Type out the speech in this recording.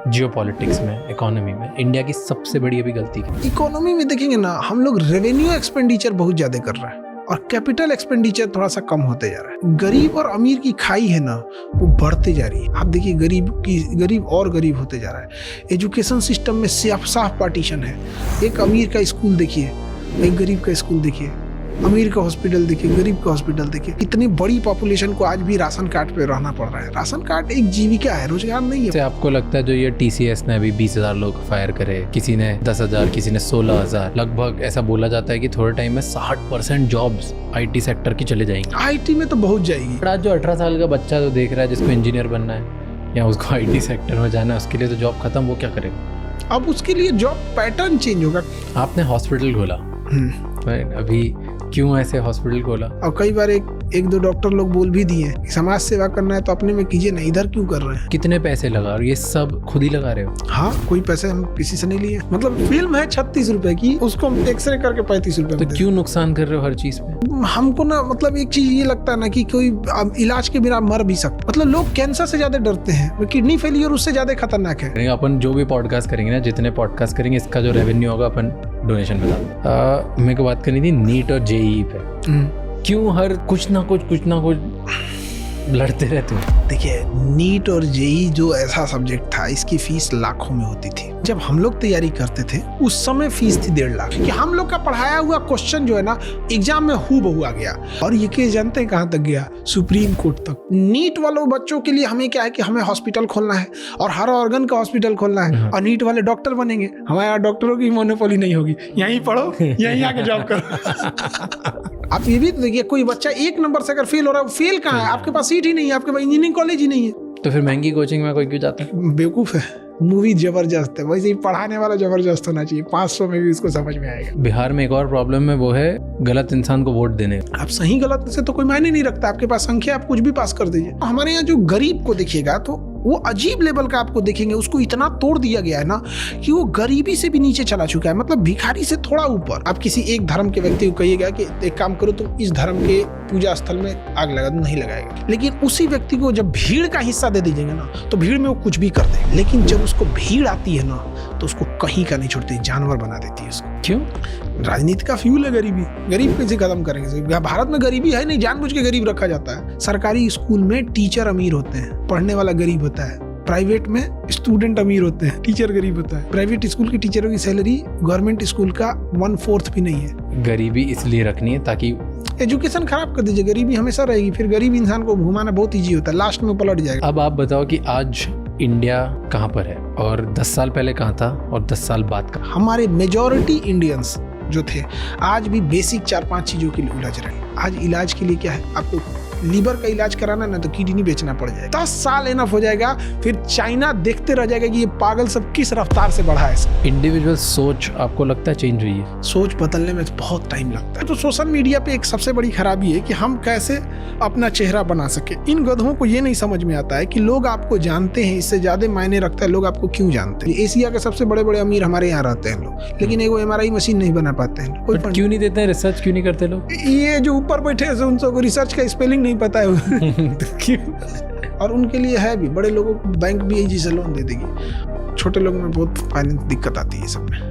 Geopolitics में, economy में India की सबसे बड़ी अभी गलती क्या है? इकोनॉमी में देखेंगे ना, हम लोग रेवेन्यू एक्सपेंडिचर बहुत ज्यादा कर रहे हैं और कैपिटल एक्सपेंडिचर थोड़ा सा कम होते जा रहा है। गरीब और अमीर की खाई है ना, वो बढ़ते जा रही है। आप देखिए गरीब और गरीब होते जा रहा है। एजुकेशन सिस्टम में साफ पार्टीशन है। एक अमीर का स्कूल देखिए, एक गरीब का स्कूल देखिए, अमीर का हॉस्पिटल देखिए, गरीब का हॉस्पिटल देखिए। इतनी बड़ी पॉपुलेशन को आज भी राशन कार्ड पे रहना पड़ रहा है। राशन कार्ड एक जीविका है, रोजगार नहीं है। आपको लगता है जो ये TCS ने अभी 20,000 लोग फायर करे, किसी ने 10,000, किसी ने 16,000, लगभग ऐसा बोला जाता है कि थोड़े टाइम में 60% जॉब्स IT सेक्टर की चले जाएंगी। IT में तो बहुत जाएगी। आज जो 18 साल का बच्चा जो देख रहा है जिसको इंजीनियर बनना है या उसको IT सेक्टर में जाना है, उसके लिए तो जॉब खत्म, वो क्या करेगा? अब उसके लिए जॉब पैटर्न चेंज होगा। आपने हॉस्पिटल खोला, अभी क्यों ऐसे हॉस्पिटल खोला? और कई बार एक दो डॉक्टर लोग बोल भी दिए कि समाज सेवा करना है तो अपने में कीजिए ना, इधर क्यों कर रहे हैं? कितने पैसे लगा और ये सब खुद ही लगा रहे हो? हाँ, कोई पैसे हम किसी से नहीं लिए। मतलब फिल्म है 36 रुपए की, उसको हम एक्सरे करके 35 रुपए तो क्यों नुकसान कर रहे हो हर चीज में? हमको ना मतलब एक चीज ये लगता है ना कि कोई इलाज के बिना मर भी सकता। मतलब लोग कैंसर से ज्यादा डरते हैं, किडनी फेलियर उससे ज्यादा खतरनाक है। अपन जो भी पॉडकास्ट करेंगे ना, जितने पॉडकास्ट करेंगे, इसका जो रेवेन्यू होगा अपन डोनेशन में डाल। मेरे को बात करनी थी नीट और JEE पे। क्यों हर कुछ ना कुछ लड़ते रहते हो? देखिए, नीट और JEE जो ऐसा सब्जेक्ट था, इसकी फीस लाखों में होती थी। जब हम लोग तैयारी करते थे उस समय फीस थी 1.5 लाख। कि हम लोग का पढ़ाया हुआ क्वेश्चन जो है ना, एग्जाम में हूबहू आ गया। और ये केस जानते हैं कहाँ तक गया? सुप्रीम कोर्ट तक। नीट वालों बच्चों के लिए हमें क्या है कि हमें हॉस्पिटल खोलना है और हर ऑर्गन का हॉस्पिटल खोलना है, और नीट वाले डॉक्टर बनेंगे। हमारे यहाँ डॉक्टरों की मोनोपोली नहीं होगी, यहीं पढ़ो, यहीं आके जॉब करो। आप ये भी तो देखिए, कोई बच्चा 1 नंबर से अगर फेल हो रहा है, फेल कहाँ है? आपके पास सीट ही नहीं है, आपके पास इंजीनियरिंग कॉलेज ही नहीं है। तो फिर महंगी कोचिंग में कोई क्यों जाता है? बेवकूफ है। मूवी जबरदस्त है, वैसे ही पढ़ाने वाला जबरदस्त होना चाहिए। 500 में भी उसको समझ में आएगा। बिहार में एक और प्रॉब्लम है, वो है गलत इंसान को वोट देने। आप सही गलत से तो कोई मायने नहीं रखता। आपके पास संख्या, आप कुछ भी पास कर दीजिए। हमारे यहाँ जो गरीब को देखिएगा तो वो अजीब लेवल का आपको देखेंगे। उसको इतना तोड़ दिया गया है ना कि वो गरीबी से भी नीचे चला चुका है। मतलब भिखारी से थोड़ा ऊपर। आप किसी एक धर्म के व्यक्ति को कहिएगा कि एक काम करो, तुम इस धर्म के पूजा स्थल में आग लगा दो, नहीं लगाएगा। लेकिन उसी व्यक्ति को जब भीड़ का हिस्सा दे दीजिएगा ना, तो भीड़ में वो कुछ भी कर दे। लेकिन जब उसको भीड़ आती है ना, तो उसको कहीं का नहीं छोड़ती, जानवर बना देती है उसको। क्यों? राजनीति का फ्यूल है गरीबी। गरीब कैसे खत्म करेंगे? भारत में गरीबी है नहीं, जानबूझ के गरीब रखा जाता है। सरकारी स्कूल में टीचर अमीर होते हैं, पढ़ने वाला गरीब होता है। प्राइवेट में स्टूडेंट अमीर होते हैं, टीचर गरीब होता है। प्राइवेट स्कूल के टीचरों की सैलरी गवर्नमेंट स्कूल का 1/4 भी नहीं है। गरीबी इसलिए रखनी है ताकि एजुकेशन खराब कर दीजिए, गरीबी हमेशा रहेगी। फिर गरीब इंसान को घुमाना बहुत ईजी होता है, लास्ट में पलट जाएगा। अब आप बताओ कि आज इंडिया कहाँ पर है और 10 साल पहले कहाँ था और 10 साल बाद कहाँ? हमारे मेजॉरिटी इंडियंस जो थे आज भी बेसिक 4-5 चीजों के लिए उलझ रहे हैं। आज इलाज के लिए क्या है? आपको लीवर का इलाज कराना ना, तो किडनी बेचना पड़ जाएगा। 10 साल इनफ हो जाएगा, फिर चाइना देखते रह जाएगा कि ये पागल सब किस रफ्तार से बढ़ा है। इंडिविजुअल सोच आपको लगता है चेंज हुई है? सोच बदलने में बहुत टाइम लगता है। तो सोशल मीडिया पे एक सबसे बड़ी खराबी है कि हम कैसे अपना चेहरा बना सके। इन गधों को ये नहीं समझ में आता है कि लोग आपको जानते हैं, इससे ज्यादा मायने रखता है लोग आपको क्यों जानते हैं। एशिया के सबसे बड़े बड़े अमीर हमारे यहाँ रहते हैं लोग, लेकिन एगो MRI मशीन नहीं बना पाते हैं। कोई क्यों नहीं देते हैं? रिसर्च क्यों नहीं करते लोग? ये जो ऊपर बैठे हैं उन सबको रिसर्च का स्पेलिंग नहीं पता है। और उनके लिए है भी, बड़े लोगों को बैंक भी इजी से लोन दे देगी। छोटे लोगों में बहुत फाइनेंस दिक्कत आती है सब में।